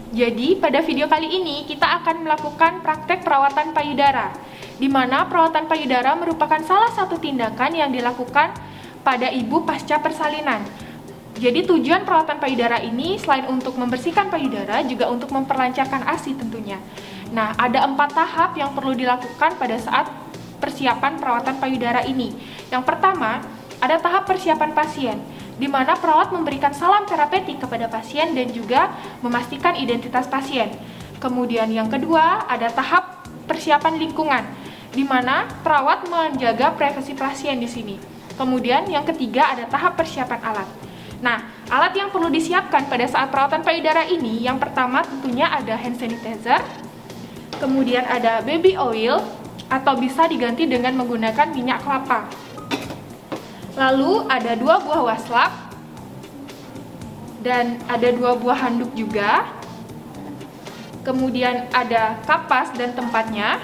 Jadi pada video kali ini kita akan melakukan praktek perawatan payudara, di mana perawatan payudara merupakan salah satu tindakan yang dilakukan pada ibu pasca persalinan. Jadi tujuan perawatan payudara ini selain untuk membersihkan payudara, juga untuk memperlancarkan ASI tentunya. Nah, ada 4 tahap yang perlu dilakukan pada saat persiapan perawatan payudara ini. Yang pertama, ada tahap persiapan pasien, di mana perawat memberikan salam terapeutik kepada pasien dan juga memastikan identitas pasien. Kemudian yang kedua, ada tahap persiapan lingkungan, di mana perawat menjaga privasi pasien di sini. Kemudian yang ketiga, ada tahap persiapan alat. Nah, alat yang perlu disiapkan pada saat perawatan payudara ini, yang pertama tentunya ada hand sanitizer, kemudian ada baby oil, atau bisa diganti dengan menggunakan minyak kelapa. Lalu ada 2 buah waslap dan ada 2 buah handuk juga. Kemudian ada kapas dan tempatnya.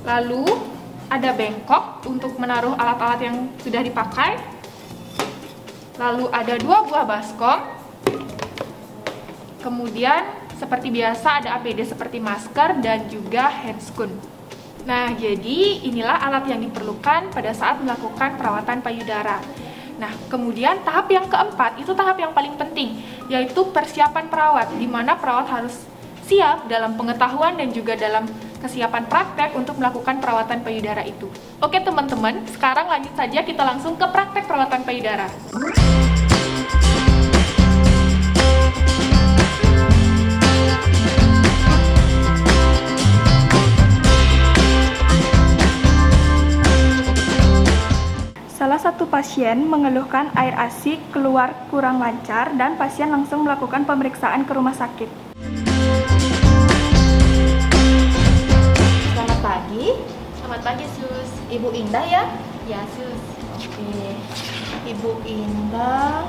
Lalu ada bengkok untuk menaruh alat-alat yang sudah dipakai. Lalu ada 2 buah baskom. Kemudian seperti biasa ada APD seperti masker dan juga handscoon. Nah, jadi inilah alat yang diperlukan pada saat melakukan perawatan payudara. Nah, kemudian tahap yang keempat, itu tahap yang paling penting, yaitu persiapan perawat, di mana perawat harus siap dalam pengetahuan dan juga dalam kesiapan praktek untuk melakukan perawatan payudara itu. Oke teman-teman, sekarang lanjut saja kita langsung ke praktek perawatan payudara. Salah satu pasien mengeluhkan air ASI keluar kurang lancar dan pasien langsung melakukan pemeriksaan ke rumah sakit. Selamat pagi. Selamat pagi, Sus. Ibu Indah ya? Ya, Sus. Oke. Ibu Indah.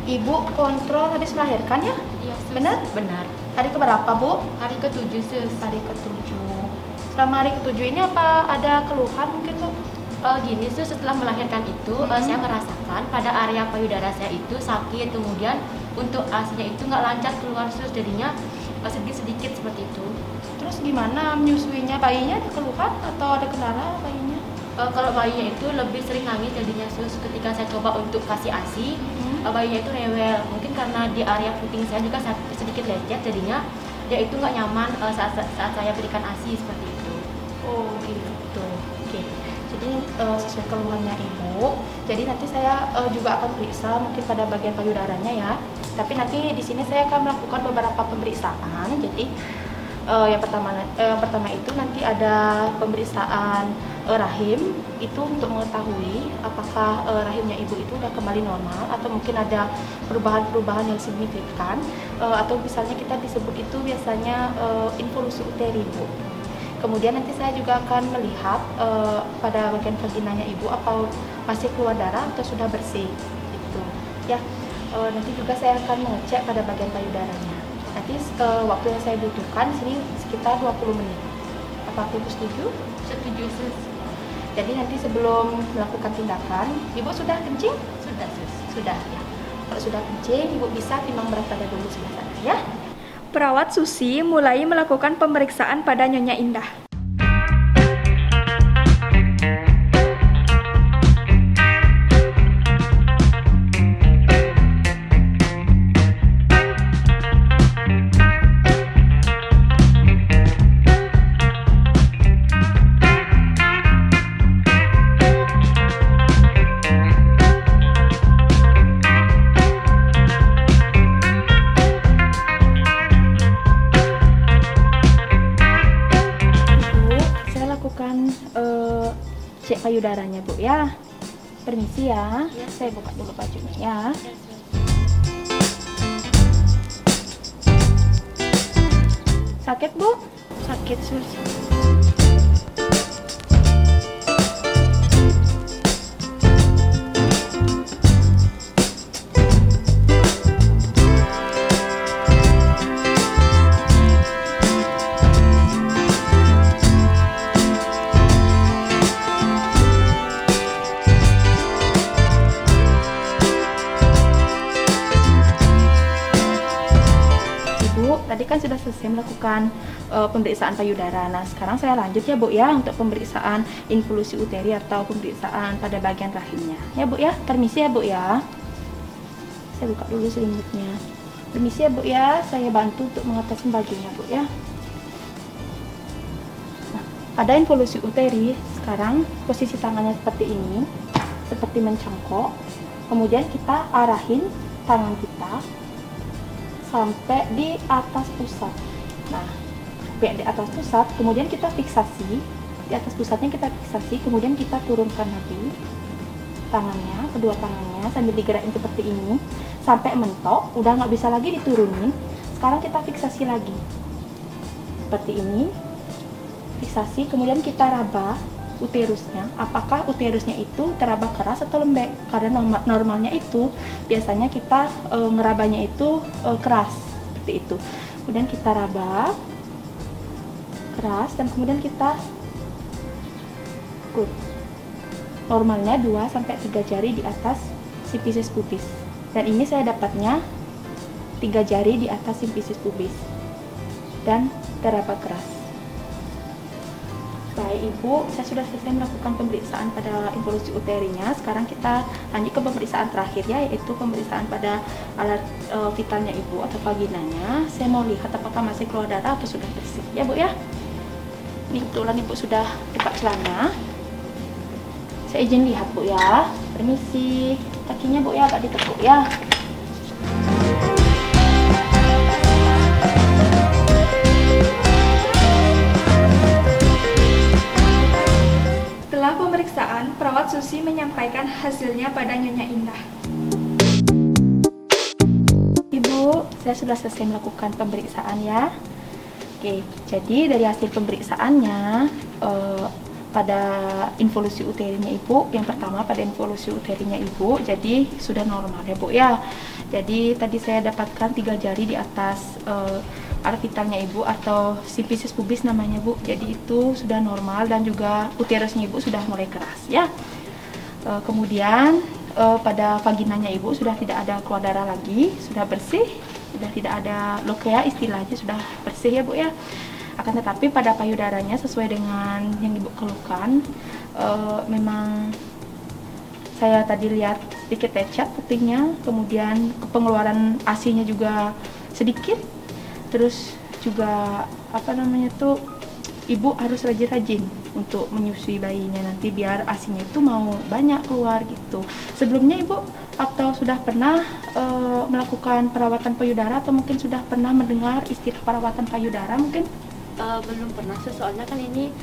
Ibu kontrol habis melahirkan ya? Iya, Sus. Benar? Benar. Hari keberapa, Bu? Hari ke-7, Sus. Hari ke-7. Selama hari ke-7 ini apa ada keluhan mungkin, Bu? Gini Sus, setelah melahirkan itu saya merasakan pada area payudara saya itu sakit, kemudian untuk ASI-nya itu nggak lancar keluar Sus, jadinya sedikit-sedikit seperti itu. Terus gimana menyusuinya? Bayinya ada keluhan atau ada kendala bayinya? Kalau bayinya itu lebih sering nangis jadinya Sus, ketika saya coba untuk kasih ASI, bayinya itu rewel. Mungkin karena di area puting saya juga sedikit lecet, jadinya dia itu nggak nyaman saat saya berikan ASI seperti itu. Oh gitu. Oke. Jadi sesuai keluhannya Ibu. Jadi nanti saya juga akan periksa mungkin pada bagian payudaranya ya. Tapi nanti di sini saya akan melakukan beberapa pemeriksaan. Jadi yang pertama itu nanti ada pemeriksaan rahim, itu untuk mengetahui apakah rahimnya Ibu itu udah kembali normal atau mungkin ada perubahan-perubahan yang signifikan, atau misalnya kita disebut itu biasanya involusi uteri, Bu. Kemudian nanti saya juga akan melihat pada bagian vaginanya Ibu apa masih keluar darah atau sudah bersih gitu. Ya, nanti juga saya akan mengecek pada bagian payudaranya. Nanti waktu yang saya butuhkan di sini sekitar 20 menit. Apa Ibu setuju? Setuju Sus. Jadi nanti sebelum melakukan tindakan, Ibu sudah kencing? Sudah Sus. Sudah ya. Kalau sudah kencing, Ibu bisa timbang berat pada dulu sebelah sana ya. Perawat Susi mulai melakukan pemeriksaan pada Nyonya Indah. Cek payudaranya Bu ya. Permisi ya. Saya buka dulu bajunya ya. Sakit Bu? Sakit Sus. tadi kan sudah selesai melakukan pemeriksaan payudara. Nah, sekarang saya lanjut ya Bu ya untuk pemeriksaan involusi uteri atau pemeriksaan pada bagian rahimnya. Ya Bu ya, permisi ya Bu ya. Saya buka dulu selimutnya. Permisi ya Bu ya, saya bantu untuk mengatasi bajunya Bu ya. Nah, pada involusi uteri, sekarang posisi tangannya seperti ini, seperti mencangkok. Kemudian kita arahin tangan kita sampai di atas pusat. Nah, di atas pusat, kemudian kita fiksasi. Di atas pusatnya kita fiksasi, kemudian kita turunkan lagi tangannya, kedua tangannya sambil digerakin seperti ini sampai mentok. Udah nggak bisa lagi diturunin. Sekarang kita fiksasi lagi seperti ini, fiksasi. Kemudian kita raba uterusnya, apakah uterusnya itu teraba keras atau lembek, karena normalnya itu biasanya kita ngerabanya itu keras seperti itu. Kemudian kita raba keras dan kemudian kita ikut. Normalnya 2-3 jari di atas simfisis pubis, dan ini saya dapatnya 3 jari di atas simfisis pubis dan teraba keras. Baik Ibu, saya sudah selesai melakukan pemeriksaan pada involusi uterinya. Sekarang kita lanjut ke pemeriksaan terakhir ya, yaitu pemeriksaan pada alat vitalnya Ibu atau vaginanya. Saya mau lihat apakah masih keluar darah atau sudah bersih ya Bu ya. Ini kebetulan Ibu sudah buka celana. Saya izin lihat Bu ya. Permisi, kakinya Bu ya agak ditekuk ya. Setelah pemeriksaan, perawat Susi menyampaikan hasilnya pada Nyonya Indah. Ibu, saya sudah selesai melakukan pemeriksaan ya. Oke, jadi dari hasil pemeriksaannya pada involusi uterinya Ibu, yang pertama pada involusi uterinya Ibu, jadi sudah normal ya Bu ya. Jadi tadi saya dapatkan 3 jari di atas alat vitalnya Ibu atau simfisis pubis namanya Bu. Jadi itu sudah normal dan juga uterusnya Ibu sudah mulai keras ya. Kemudian pada vaginanya Ibu sudah tidak ada keluar darah lagi, sudah bersih, sudah tidak ada lokea, istilahnya sudah bersih ya Bu ya. Akan tetapi pada payudaranya sesuai dengan yang Ibu keluhkan, memang saya tadi lihat sedikit lecet putingnya, kemudian pengeluaran ASI-nya juga sedikit. Terus juga apa namanya tuh, Ibu harus rajin-rajin untuk menyusui bayinya nanti biar ASINya itu mau banyak keluar gitu. Sebelumnya Ibu atau sudah pernah melakukan perawatan payudara atau mungkin sudah pernah mendengar istilah perawatan payudara mungkin? Belum pernah, soalnya kan ini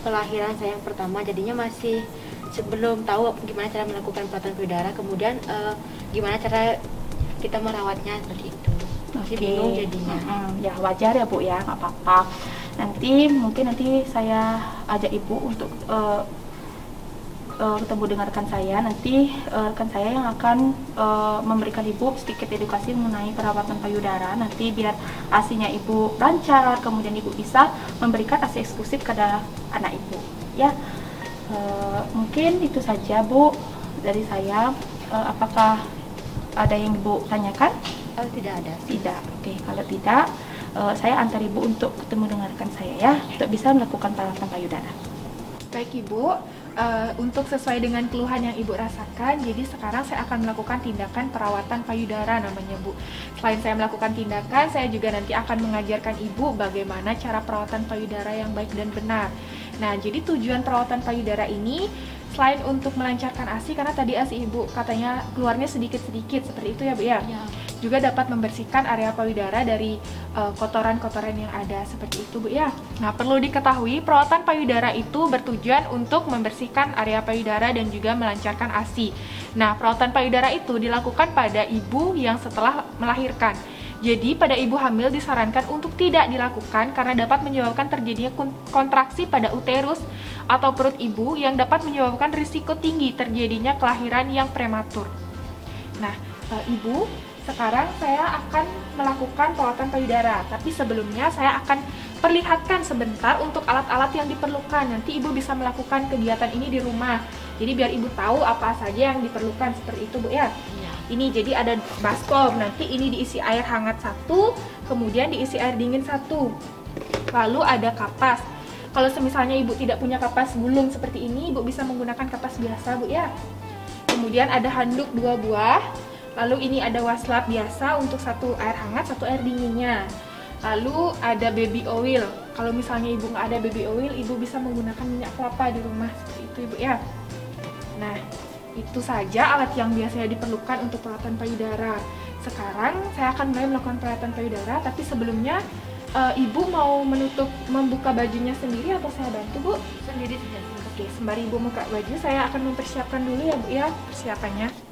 kelahiran saya yang pertama, jadinya masih sebelum tahu gimana cara melakukan perawatan payudara, kemudian gimana cara kita merawatnya seperti itu. Masih bingung jadinya. Ya wajar ya Bu ya, nggak apa-apa. Mungkin nanti saya ajak Ibu untuk ketemu dengan rekan saya. Nanti rekan saya yang akan memberikan Ibu sedikit edukasi mengenai perawatan payudara. Nanti biar ASINya Ibu lancar, kemudian Ibu bisa memberikan ASI eksklusif kepada anak Ibu. Ya, mungkin itu saja Bu dari saya. Apakah ada yang Ibu tanyakan? Tidak ada. Tidak. Oke, kalau tidak, saya antar Ibu untuk ketemu dengan rekan saya ya, untuk bisa melakukan perawatan payudara. Baik Ibu, untuk sesuai dengan keluhan yang Ibu rasakan, jadi sekarang saya akan melakukan tindakan perawatan payudara namanya Bu. Selain saya melakukan tindakan, saya juga nanti akan mengajarkan Ibu bagaimana cara perawatan payudara yang baik dan benar. Nah, jadi tujuan perawatan payudara ini selain untuk melancarkan ASI, karena tadi ASI Ibu katanya keluarnya sedikit-sedikit, seperti itu ya Bu ya? Ya. Juga dapat membersihkan area payudara dari kotoran-kotoran yang ada, seperti itu Bu ya. Nah, perlu diketahui perawatan payudara itu bertujuan untuk membersihkan area payudara dan juga melancarkan ASI. Nah, perawatan payudara itu dilakukan pada ibu yang setelah melahirkan. Jadi pada ibu hamil disarankan untuk tidak dilakukan karena dapat menyebabkan terjadinya kontraksi pada uterus atau perut ibu yang dapat menyebabkan risiko tinggi terjadinya kelahiran yang prematur. Nah, Ibu, sekarang saya akan melakukan perawatan payudara, tapi sebelumnya saya akan perlihatkan sebentar untuk alat-alat yang diperlukan. Nanti Ibu bisa melakukan kegiatan ini di rumah. Jadi biar Ibu tahu apa saja yang diperlukan, seperti itu Bu ya. Iya. Ini jadi ada baskom, nanti ini diisi air hangat satu, kemudian diisi air dingin satu. Lalu ada kapas. Kalau misalnya ibu tidak punya kapas gulung seperti ini, ibu bisa menggunakan kapas biasa, Bu ya. Kemudian ada handuk 2 buah. Lalu ini ada waslap biasa untuk satu air hangat, satu air dinginnya. Lalu ada baby oil. Kalau misalnya ibu nggak ada baby oil, ibu bisa menggunakan minyak kelapa di rumah seperti itu, ibu ya. Nah, itu saja alat yang biasanya diperlukan untuk perawatan payudara. Sekarang saya akan mulai melakukan perawatan payudara, tapi sebelumnya ibu mau membuka bajunya sendiri atau saya bantu, Bu? Sendiri saja. Oke, sembari ibu buka baju, saya akan mempersiapkan dulu ya, Bu ya, persiapannya.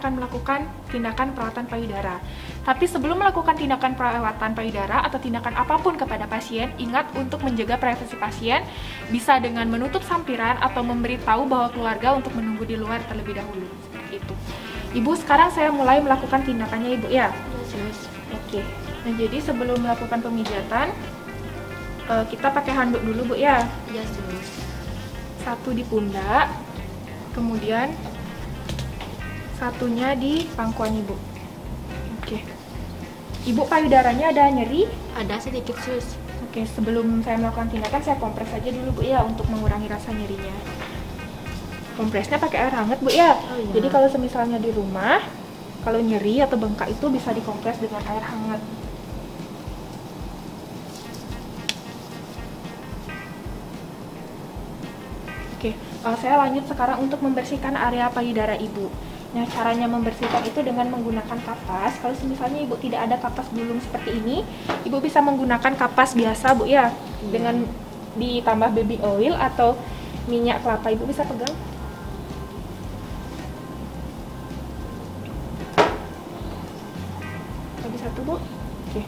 Melakukan tindakan perawatan payudara. Tapi sebelum melakukan tindakan perawatan payudara atau tindakan apapun kepada pasien, ingat untuk menjaga privasi pasien, bisa dengan menutup sampiran atau memberitahu bahwa keluarga untuk menunggu di luar terlebih dahulu. Seperti itu. Ibu, sekarang saya mulai melakukan tindakannya, Ibu ya. Oke. Nah, jadi sebelum melakukan pemijatan, kita pakai handuk dulu, Bu ya. Satu di pundak, kemudian satunya di pangkuan ibu. Oke. Ibu, payudaranya ada nyeri? Ada sedikit, Sus. Oke, sebelum saya melakukan tindakan, saya kompres aja dulu, Bu ya, untuk mengurangi rasa nyerinya. Kompresnya pakai air hangat, Bu ya. Oh, iya. Jadi kalau misalnya di rumah, kalau nyeri atau bengkak itu bisa dikompres dengan air hangat. Oke, saya lanjut sekarang untuk membersihkan area payudara ibu. Nah, caranya membersihkan itu dengan menggunakan kapas. Kalau misalnya ibu tidak ada kapas gulung seperti ini, ibu bisa menggunakan kapas biasa, Bu ya. Dengan ditambah baby oil atau minyak kelapa, ibu bisa pegang. Lagi satu, Bu. Oke.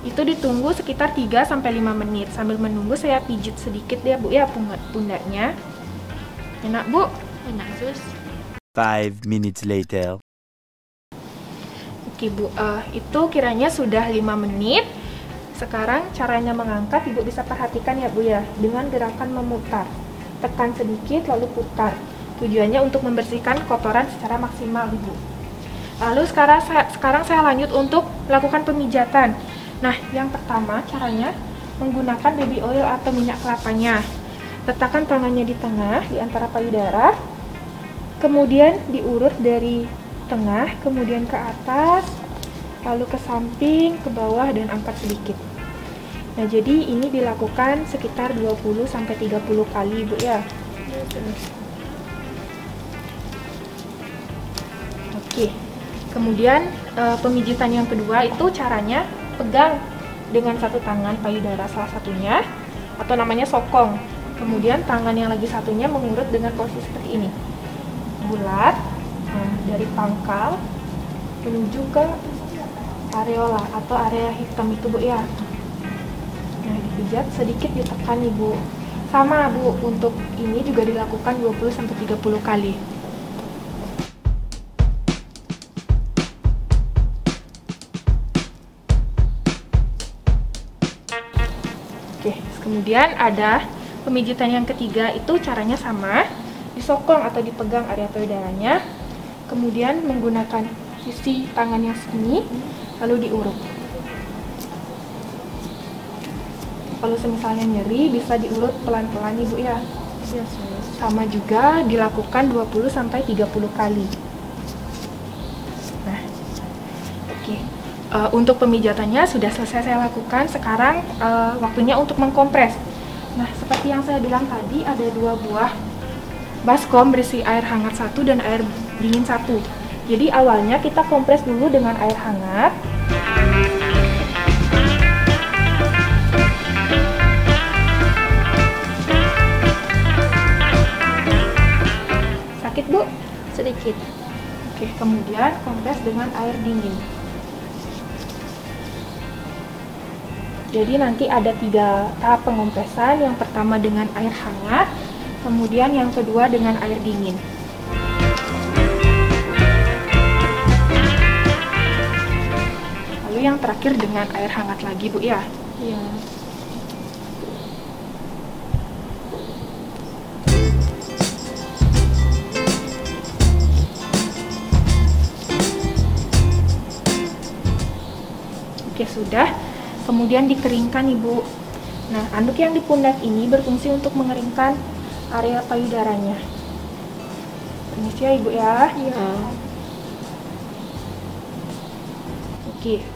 Itu ditunggu sekitar 3-5 menit. Sambil menunggu saya pijit sedikit ya, Bu ya, pundaknya. Enak, Bu? Enak, Sus. 5 minutes later. Oke, Bu, itu kiranya sudah 5 menit. Sekarang caranya mengangkat, Ibu bisa perhatikan ya, Bu ya, dengan gerakan memutar. Tekan sedikit lalu putar. Tujuannya untuk membersihkan kotoran secara maksimal, Ibu. Lalu sekarang saya lanjut untuk melakukan pemijatan. Nah, yang pertama caranya menggunakan baby oil atau minyak kelapanya. Letakkan tangannya di tengah, di antara payudara. Kemudian diurut dari tengah, kemudian ke atas, lalu ke samping, ke bawah, dan angkat sedikit. Nah, jadi ini dilakukan sekitar 20-30 kali, Bu ya. Oke. Kemudian pemijitan yang kedua itu caranya pegang dengan satu tangan payudara salah satunya, atau namanya sokong. Kemudian tangan yang lagi satunya mengurut dengan posisi seperti ini. Bulat, dari pangkal menuju ke areola atau area hitam itu, Bu ya. Nah, dipijat sedikit, ditekan, Ibu. Sama, Bu, untuk ini juga dilakukan 20-30 kali. Oke, kemudian ada pemijitan yang ketiga, itu caranya sama. Disokong atau dipegang area payudaranya, kemudian menggunakan sisi tangan yang sini, lalu diurut. Kalau misalnya nyeri, bisa diurut pelan-pelan, Ibu ya. Sama juga dilakukan 20-30 kali. Nah, oke. Untuk pemijatannya sudah selesai saya lakukan. Sekarang waktunya untuk mengkompres. Nah, seperti yang saya bilang tadi, ada 2 buah baskom berisi air hangat 1 dan air dingin 1. Jadi awalnya kita kompres dulu dengan air hangat. Sakit, Bu? Sedikit. Oke, kemudian kompres dengan air dingin. Jadi nanti ada 3 tahap pengompresan. Yang pertama dengan air hangat, kemudian yang kedua dengan air dingin. Lalu yang terakhir dengan air hangat lagi, Bu ya. Iya. Oke, sudah. Kemudian dikeringkan, Ibu. Nah, anduk yang di pundak ini berfungsi untuk mengeringkan area payudaranya. Permisi ya, Ibu ya. Iya. Oke,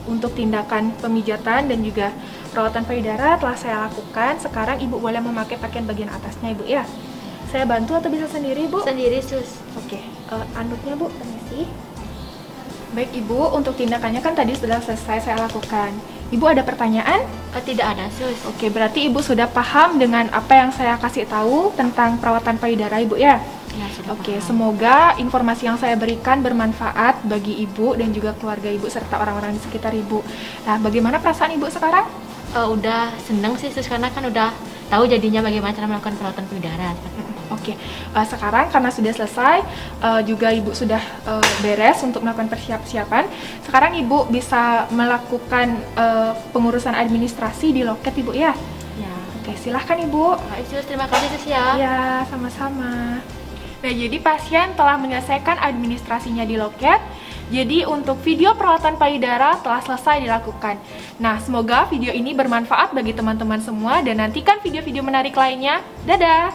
untuk tindakan pemijatan dan juga perawatan payudara telah saya lakukan. Sekarang Ibu boleh memakai pakaian bagian atasnya, Ibu ya. Saya bantu atau bisa sendiri, Bu? Sendiri, Sus. Oke, anduknya, Bu, permisi. Baik, Ibu, untuk tindakannya kan tadi sudah selesai saya lakukan. Ibu ada pertanyaan? Tidak ada, Sus. Oke, berarti Ibu sudah paham dengan apa yang saya kasih tahu tentang perawatan payudara, Ibu ya? Ya, sudah Oke, paham. semoga informasi yang saya berikan bermanfaat bagi Ibu dan juga keluarga Ibu serta orang-orang di sekitar Ibu. Nah, bagaimana perasaan Ibu sekarang? Udah seneng sih, Sus, karena kan udah tahu jadinya bagaimana cara melakukan perawatan payudara. Oke, sekarang karena sudah selesai, juga Ibu sudah beres untuk melakukan persiapan. Sekarang Ibu bisa melakukan pengurusan administrasi di loket, Ibu ya? Ya. Oke, silahkan Ibu. Baik, Sus, terima kasih, Sus ya. Ya, sama-sama. Nah, jadi pasien telah menyelesaikan administrasinya di loket. Jadi untuk video perawatan payudara telah selesai dilakukan. Nah, semoga video ini bermanfaat bagi teman-teman semua dan nantikan video-video menarik lainnya. Dadah!